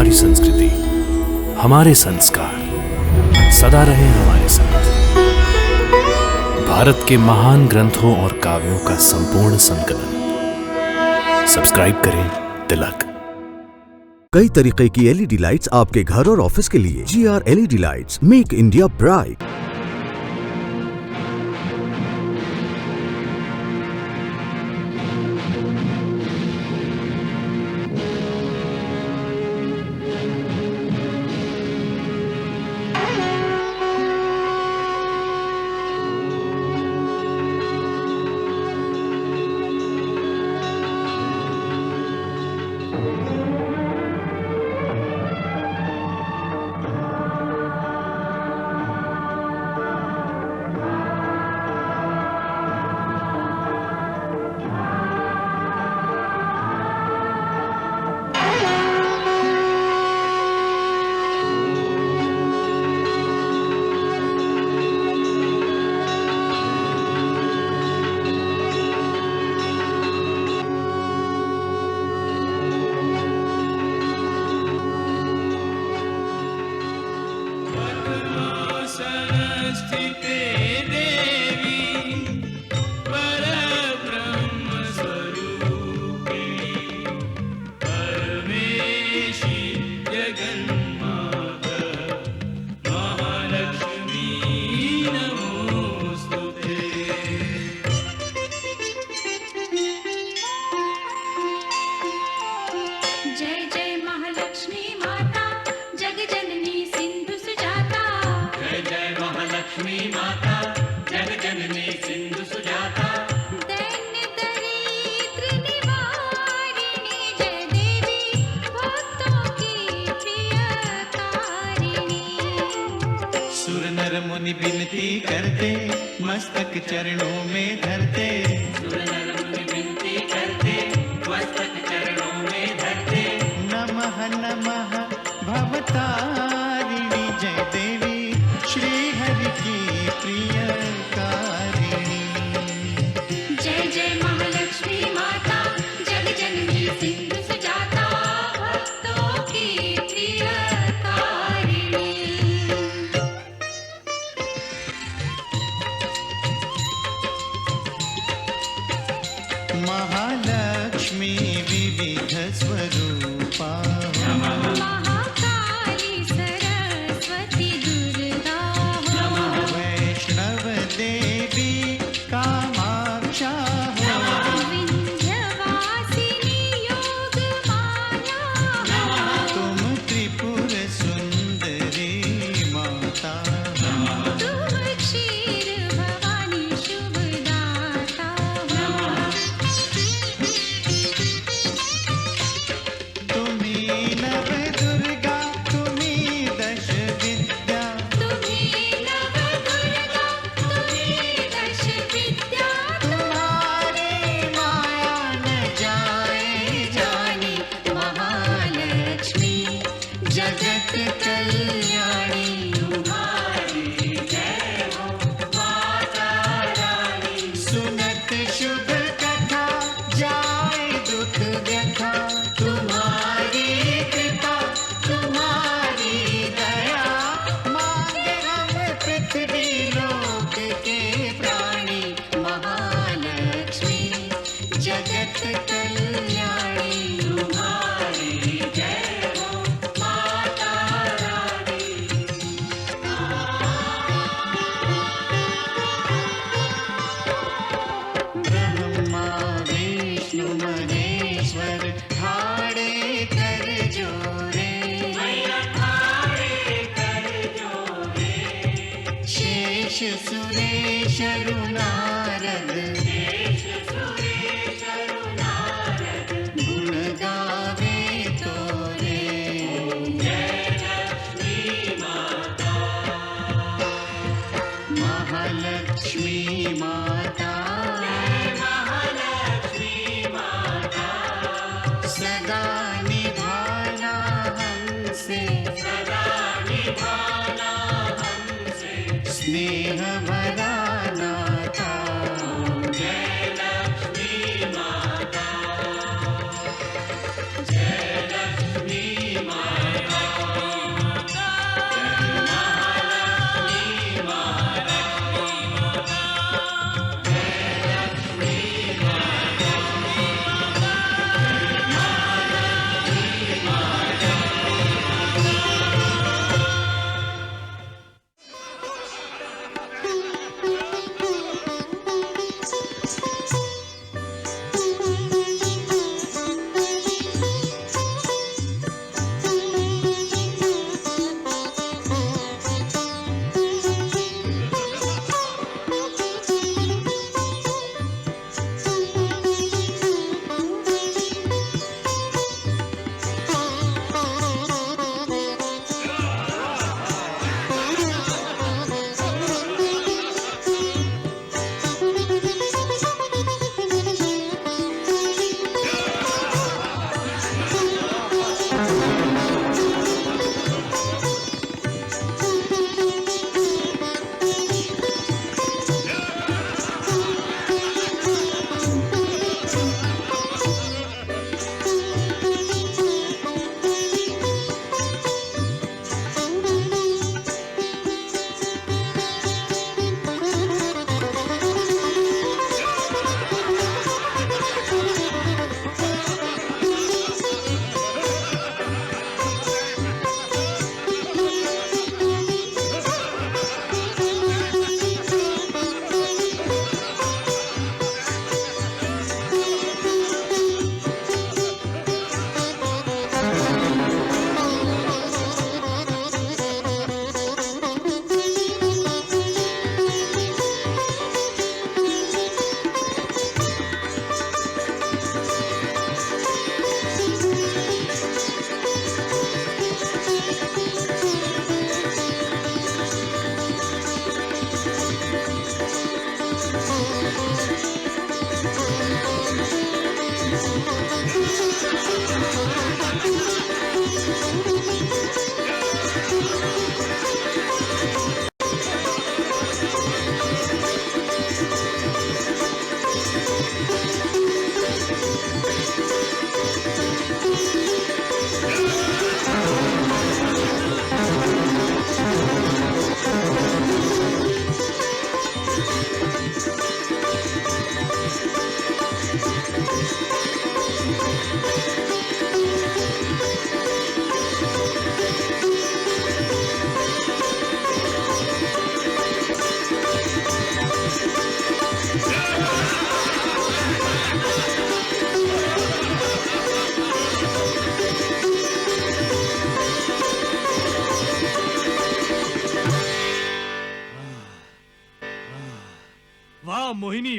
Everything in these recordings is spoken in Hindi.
हमारी संस्कृति, हमारे संस्कार सदा रहे हमारे साथ। भारत के महान ग्रंथों और काव्यों का संपूर्ण संकलन। सब्सक्राइब करें तिलक। कई तरीके की एलईडी लाइट्स आपके घर और ऑफिस के लिए। GR LED lights, make India bright. मुनि विनती करते, मस्तक चरणों में धरते। सुर नर मुनि विनती करते, मस्तक चरणों में धरते। नमः नमः भवतारिणी जय देवी, श्री हरि की प्रियकारिणी। जय जय महालक्ष्मी माता, जग जननी सिंधु सुजाता, भक्तों की प्रियकारिणी। महालक्ष्मी विविध स्वरूपा, महाकाली सरस्वती दुर्गा, वैष्णव देवी कामाक्षा, विंध्यवासिनी योग माया, तुम त्रिपुर सुंदरी माता। तुम क्षीर भवानी शुभदाता, तुम्ही नव दुर्गा, तुम्ही दश विद्या। तुम्ही नव दुर्गा, तुम्ही दश विद्या, तुम्हारी माया न जाए जानी, महालक्ष्मी जगत कल्याणी। सुनत शुभ कथा, जाए दुख व्यथा। तुम्हारी कृपा, तुम्हारी दया, मांगे हम पृथ्वी लोक के प्राणी। महालक्ष्मी जगत कल्याणी। तुम्हारी जय हो माता रानी। ब्रह्मा विष्णु महेश्वर, ठाड़े कर जोरे। शेष सुरेश नारद, गुण गावे तोरे। महालक्ष्मी माता, सदा निभाना हमसे, स्नेह भरा नाता।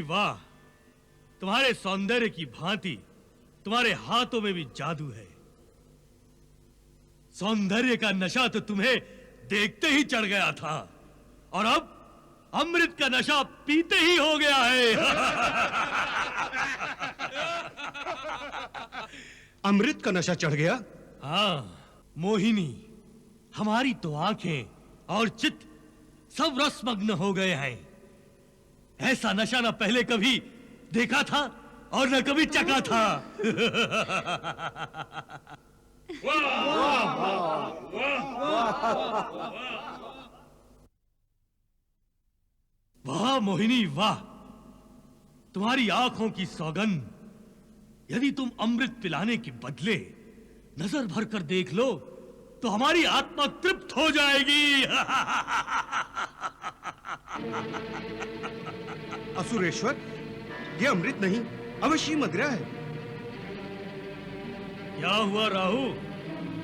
वाह, तुम्हारे सौंदर्य की भांति तुम्हारे हाथों में भी जादू है। सौंदर्य का नशा तो तुम्हें देखते ही चढ़ गया था, और अब अमृत का नशा पीते ही हो गया है। अमृत का नशा चढ़ गया? हाँ मोहिनी, हमारी तो आंखें और चित्त सब रसमग्न हो गए हैं। ऐसा नशा न पहले कभी देखा था और न कभी चखा था। वाह मोहिनी वाह, तुम्हारी आंखों की सौगंध। यदि तुम अमृत पिलाने के बदले नजर भर कर देख लो तो हमारी आत्मा तृप्त हो जाएगी। असुरेश्वर, ये अमृत नहीं, अवश्य मदिरा है। क्या हुआ राहु,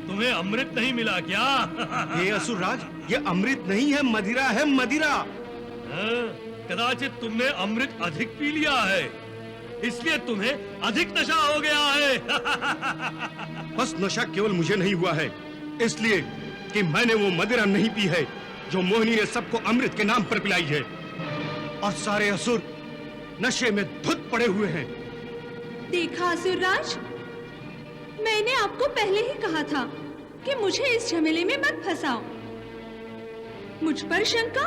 तुम्हें अमृत नहीं मिला क्या? ये असुरराज, ये अमृत नहीं है, मदिरा है, मदिरा। हाँ, कदाचित तुमने अमृत अधिक पी लिया है, इसलिए तुम्हें अधिक नशा हो गया है। बस नशा केवल मुझे नहीं हुआ है, इसलिए कि मैंने वो मदिरा नहीं पी है जो मोहिनी ने सबको अमृत के नाम पर पिलाई है, और सारे असुर नशे में धुत पड़े हुए हैं। देखा असुरराज, मैंने आपको पहले ही कहा था कि मुझे इस झमेले में मत फंसाओ। मुझ पर शंका?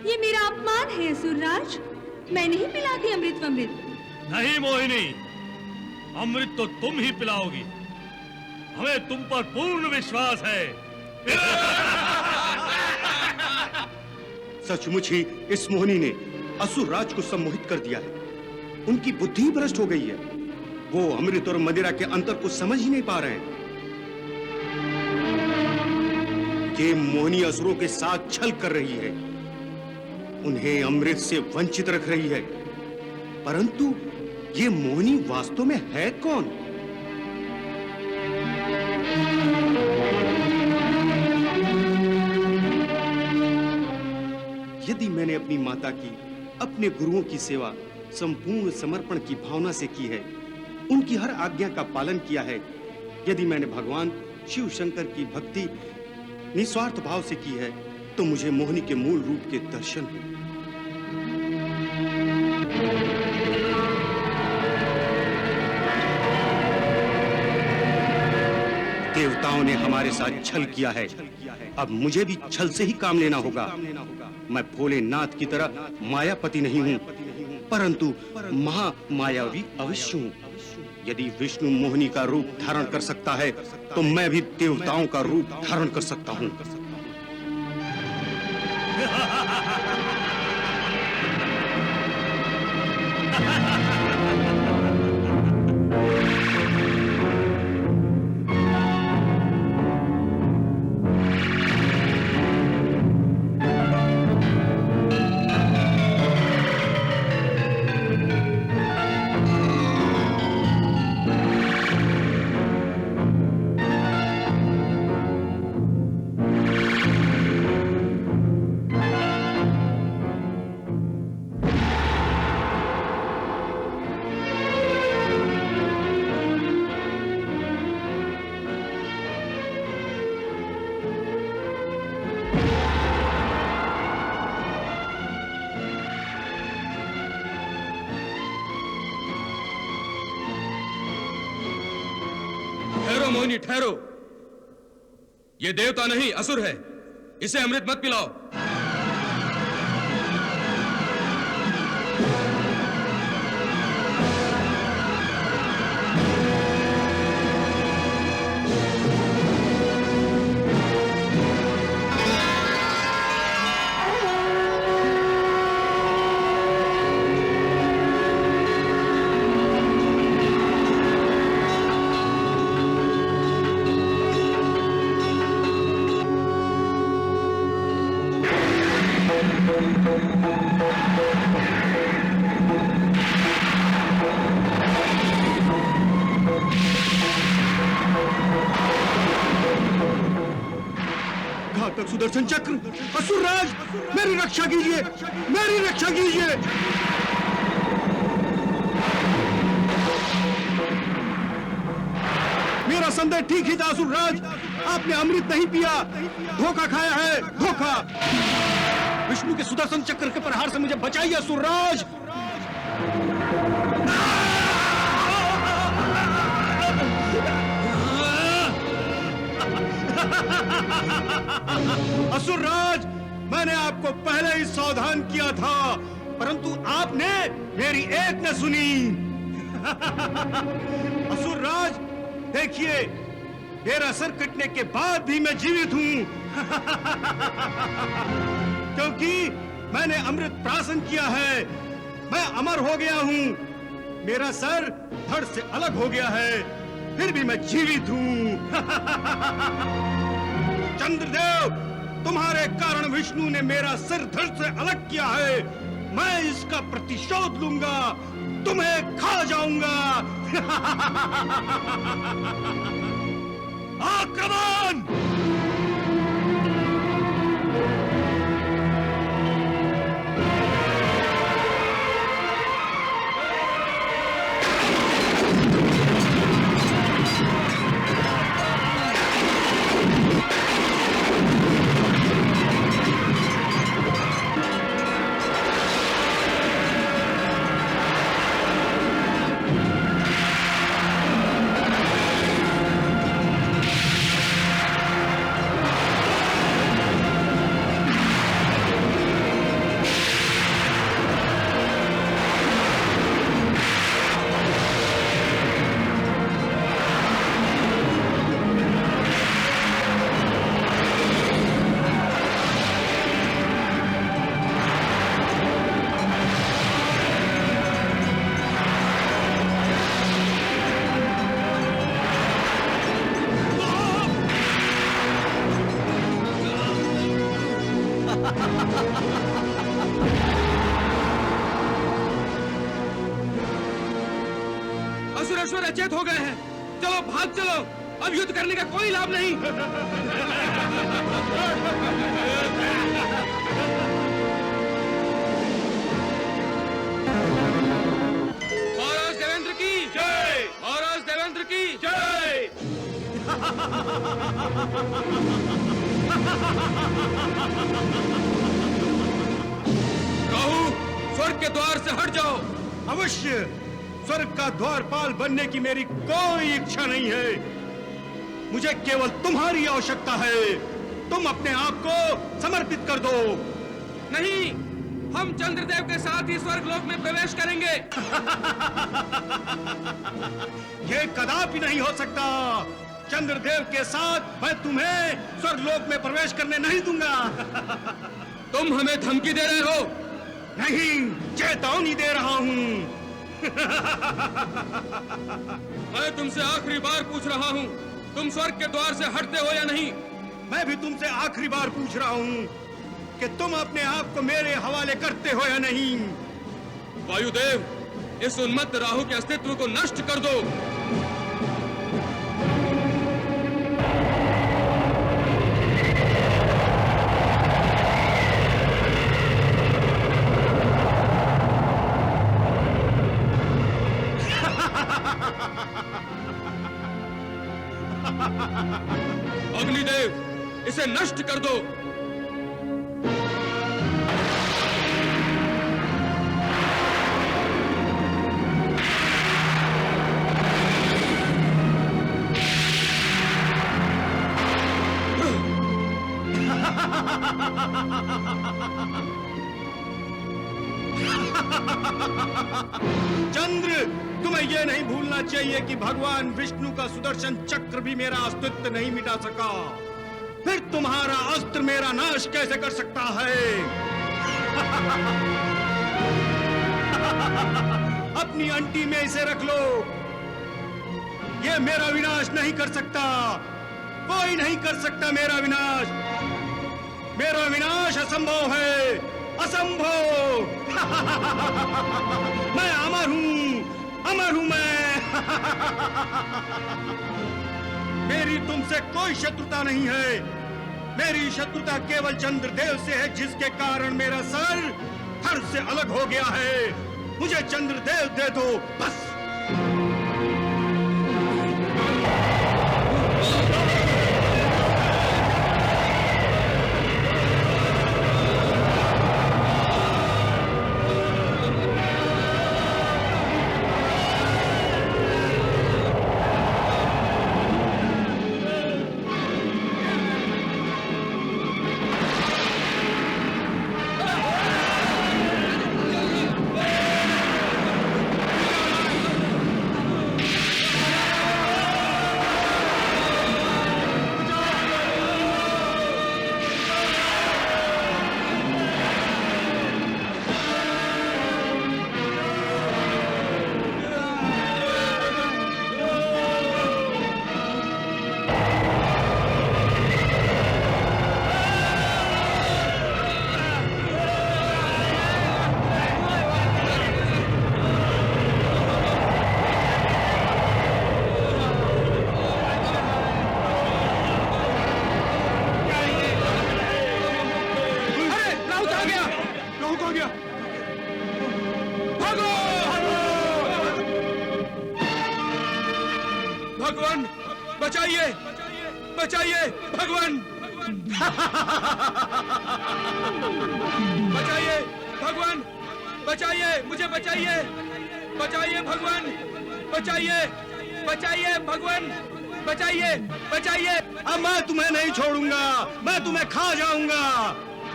ये मेरा अपमान है असुरराज। मैं नहीं पिलाती अमृत वमृत। नहीं मोहिनी, अमृत तो तुम ही पिलाओगी, हमें तुम पर पूर्ण विश्वास है। सचमुच ही इस मोहिनी ने असुरराज को सम्मोहित कर दिया है। उनकी बुद्धि भ्रष्ट हो गई है। वो अमृत और मदिरा के अंतर को समझ ही नहीं पा रहे हैं। ये मोहिनी असुरों के साथ छल कर रही है, उन्हें अमृत से वंचित रख रही है। परंतु ये मोहिनी वास्तव में है कौन? यदि मैंने अपनी माता की, अपने गुरुओं की सेवा संपूर्ण समर्पण की भावना से की है, उनकी हर आज्ञा का पालन किया है, यदि मैंने भगवान शिव शंकर की भक्ति निस्वार्थ भाव से की है, तो मुझे मोहिनी के मूल रूप के दर्शन हुए। देवताओं ने हमारे साथ छल किया है, अब मुझे भी छल से ही काम लेना होगा। मैं भोलेनाथ की तरह मायापति नहीं हूँ, परंतु महामायावी अवश्य हूँ। यदि विष्णु मोहिनी का रूप धारण कर सकता है, तो मैं भी देवताओं का रूप धारण कर सकता हूँ। मोहिनी ठहरो, ये देवता नहीं असुर है, इसे अमृत मत पिलाओ। घातक सुदर्शन चक्र, असुरराज, मेरी रक्षा कीजिए, मेरी रक्षा कीजिए। मेरा संदेह ठीक ही था असुरराज, आपने अमृत नहीं पिया, धोखा खाया है, धोखा। विष्णु के सुदर्शन चक्र के प्रहार से मुझे बचाइए असुरराज। असुरराज, मैंने आपको पहले ही सावधान किया था, परंतु आपने मेरी एक न सुनी। असुरराज, देखिए, मेरा सर कटने के बाद भी मैं जीवित हूं, क्योंकि मैंने अमृत प्राशन किया है। मैं अमर हो गया हूं, मेरा सर धड़ से अलग हो गया है, फिर भी मैं जीवित हूं। चंद्रदेव, तुम्हारे कारण विष्णु ने मेरा सिर धड़ से अलग किया है। मैं इसका प्रतिशोध लूंगा, तुम्हें खा जाऊंगा। आक्रमण! असुरेश्वर अचेत हो गए हैं। चलो, भाग चलो, अब युद्ध करने का कोई लाभ नहीं। महाराज देवेंद्र की जय, महाराज देवेंद्र की जय। राहु, स्वर्ग के द्वार से हट जाओ। अवश्य, स्वर्ग का द्वारपाल बनने की मेरी कोई इच्छा नहीं है। मुझे केवल तुम्हारी आवश्यकता है। तुम अपने आप को समर्पित कर दो। नहीं, हम चंद्रदेव के साथ ही स्वर्गलोक में प्रवेश करेंगे। ये कदापि नहीं हो सकता। चंद्रदेव के साथ मैं तुम्हें स्वर्गलोक में प्रवेश करने नहीं दूंगा। तुम हमें धमकी दे रहे हो? नहीं, चेतावनी दे रहा हूं। मैं तुमसे आखिरी बार पूछ रहा हूँ, तुम स्वर्ग के द्वार से हटते हो या नहीं? मैं भी तुमसे आखिरी बार पूछ रहा हूँ कि तुम अपने आप को मेरे हवाले करते हो या नहीं। वायुदेव, इस उन्मत्त राहु के अस्तित्व को नष्ट कर दो। अग्निदेव, इसे नष्ट कर दो। चंद्र, तुम्हें यह नहीं भूलना चाहिए कि भगवान विष्णु का सुदर्शन चक्र भी मेरा अस्तित्व नहीं मिटा सका। फिर तुम्हारा अस्त्र मेरा नाश कैसे कर सकता है? अपनी अंटी में इसे रख लो। यह मेरा विनाश नहीं कर सकता। कोई नहीं कर सकता मेरा विनाश। मेरा विनाश असंभव है, असंभव। मैं अमर हूं, अमर हूं मैं। मेरी तुमसे कोई शत्रुता नहीं है। मेरी शत्रुता केवल चंद्रदेव से है, जिसके कारण मेरा सर धड़ से अलग हो गया है। मुझे चंद्रदेव दे दो, बस। बचाइए, बचाइए भगवान, बचाइए भगवान, बचाइए, मुझे बचाइए, बचाइए भगवान, बचाइए, बचाइए भगवान, बचाइए, बचाइए। अब मैं तुम्हें नहीं छोड़ूंगा, मैं तुम्हें खा जाऊंगा।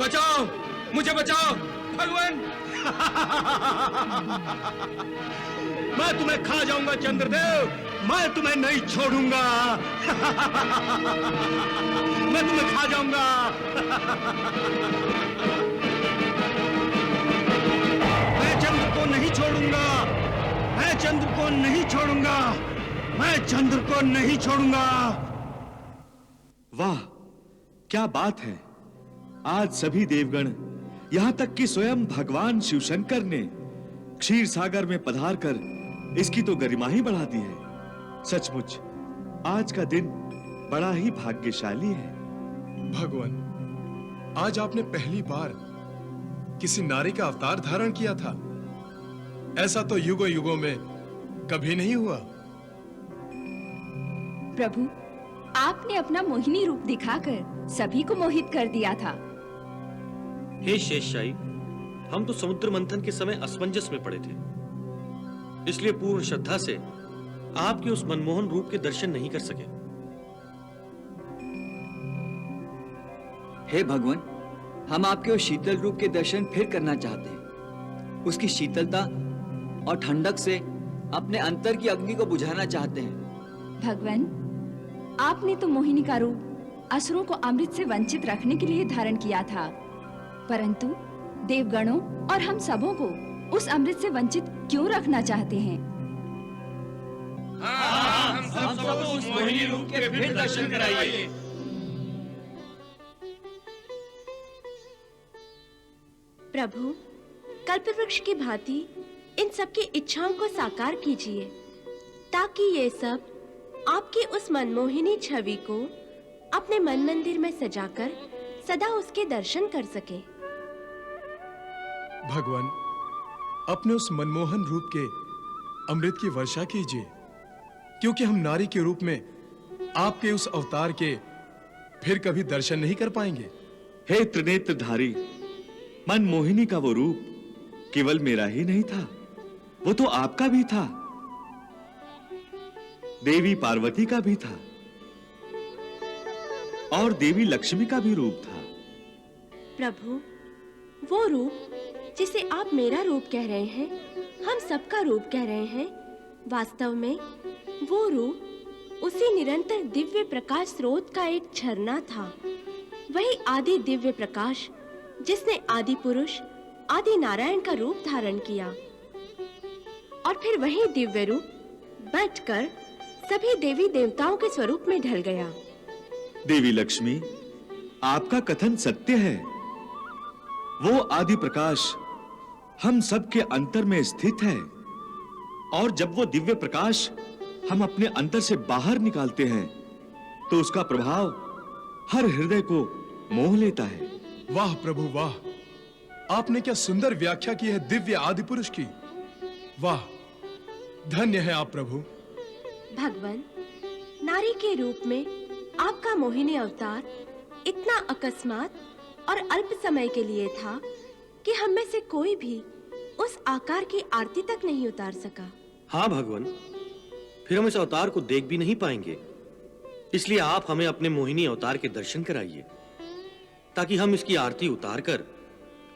बचाओ, मुझे बचाओ भगवान। मैं तुम्हें खा जाऊंगा चंद्रदेव, मैं तुम्हें नहीं छोड़ूंगा। मैं तुम्हें खा जाऊंगा। मैं चंद्र को नहीं छोड़ूंगा, मैं चंद्र को नहीं छोड़ूंगा, मैं चंद्र को नहीं छोड़ूंगा। वाह, क्या बात है। आज सभी देवगण, यहां तक कि स्वयं भगवान शिवशंकर ने क्षीर सागर में पधार कर इसकी तो गरिमा ही बढ़ा दी है। सचमुच आज का दिन बड़ा ही भाग्यशाली है। भगवान, आज आपने पहली बार किसी नारी का अवतार धारण किया था। ऐसा तो युगों युगों में कभी नहीं हुआ। प्रभु, आपने अपना मोहिनी रूप दिखाकर सभी को मोहित कर दिया था। हे शेषशाही, हम तो समुद्र मंथन के समय असमंजस में पड़े थे, इसलिए पूर्ण श्रद्धा से आपके उस मनमोहन रूप के दर्शन नहीं कर सके। हे भगवान, हम आपके उस शीतल रूप के दर्शन फिर करना चाहते हैं। उसकी शीतलता और ठंडक से अपने अंतर की अग्नि को बुझाना चाहते हैं। भगवान, आपने तो मोहिनी का रूप असुरों को अमृत से वंचित रखने के लिए धारण किया था, परंतु देवगणों और हम सबों को उस अमृत से वंचित क्यों रखना चाहते हैं? हम सबको उस मोहिनी रूप के फिर दर्शन कराइए। प्रभु, कल्पवृक्ष की भांति इन सबकी इच्छाओं को साकार कीजिए, ताकि ये सब आपकी उस मनमोहिनी छवि को अपने मन मंदिर में सजाकर सदा उसके दर्शन कर सके। भगवान, अपने उस मनमोहन रूप के अमृत की वर्षा कीजिए, क्योंकि हम नारी के रूप में आपके उस अवतार के फिर कभी दर्शन नहीं कर पाएंगे। हे त्रिनेत्रधारी, मनमोहिनी का वो रूप केवल मेरा ही नहीं था, वो तो आपका भी था, देवी पार्वती का भी था और देवी लक्ष्मी का भी रूप था। प्रभु, वो रूप जिसे आप मेरा रूप कह रहे हैं, हम सबका रूप कह रहे हैं, वास्तव में वो रूप उसी निरंतर दिव्य प्रकाश स्रोत का एक झरना था। वही आदि दिव्य प्रकाश जिसने आदि पुरुष आदि नारायण का रूप धारण किया, और फिर वही दिव्य रूप बंटकर सभी देवी देवताओं के स्वरूप में ढल गया। देवी लक्ष्मी, आपका कथन सत्य है। वो आदि प्रकाश हम सबके अंतर में स्थित है, और जब वो दिव्य प्रकाश हम अपने अंतर से बाहर निकालते हैं तो उसका प्रभाव हर हृदय को मोह लेता है। वाह प्रभु वाह, आपने क्या सुंदर व्याख्या की है दिव्य आदि पुरुष की। वाह, धन्य है आप प्रभु। भगवान, नारी के रूप में आपका मोहिनी अवतार इतना अकस्मात और अल्प समय के लिए था कि हम में से कोई भी उस आकार की आरती तक नहीं उतार सका। हाँ भगवान, फिर हम इस अवतार को देख भी नहीं पाएंगे, इसलिए आप हमें अपने मोहिनी अवतार के दर्शन कराइए, ताकि हम इसकी आरती उतारकर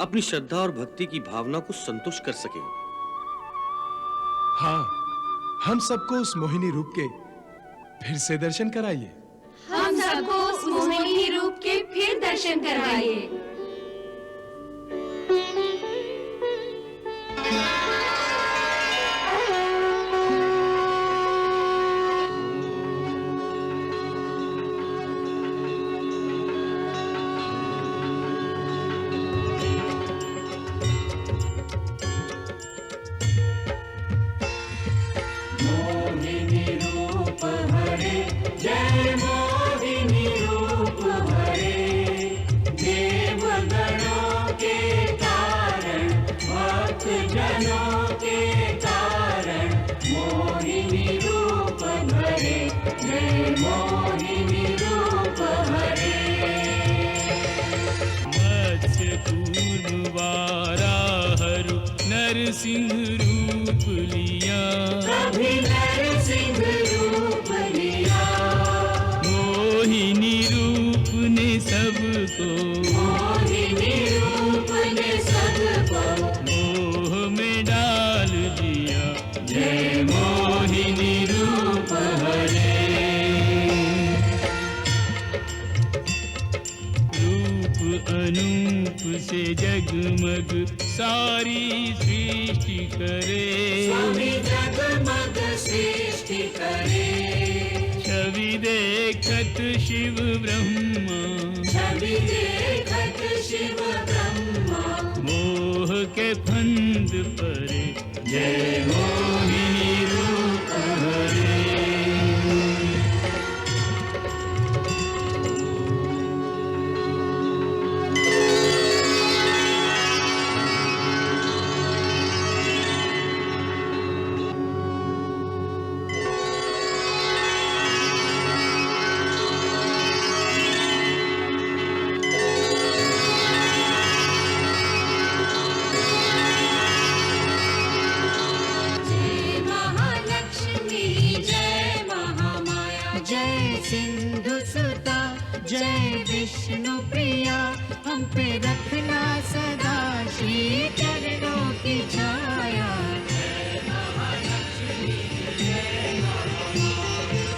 अपनी श्रद्धा और भक्ति की भावना को संतुष्ट कर सकें। हाँ, हम सबको उस मोहिनी रूप के फिर से दर्शन कराइए। हम सबको उस मोहिनी रूप के फिर दर्शन करवाइए। जय मोहिनी रूप हरे, देवगणों के कारण, भक्त जनों के कारण, मोहिनी रूप धरे, जय मोहिनी। नरसिंह रूप लिया, कभी नरसिंह रूप लिया। मोहिनी रूप ने सबको, मोहिनी रूप ने सबको मोह में डाल दिया। जय मोहिनी रूप हरे। रूप अनूप से जगमग सारी सृष्टि करे, स्वामी जगमग सृष्टि करे। छवि देखत शिव ब्रह्मा, छवि देखत शिव ब्रह्मा मोह के फंद परे। जय मोहिनी रूप हरे। जय महालक्ष्मी जय महामाया जय सिंधु सुता जय विष्णु प्रिया। हम पे रखना सदा श्री चरणों की छाया। जय महालक्ष्मी जय महामाया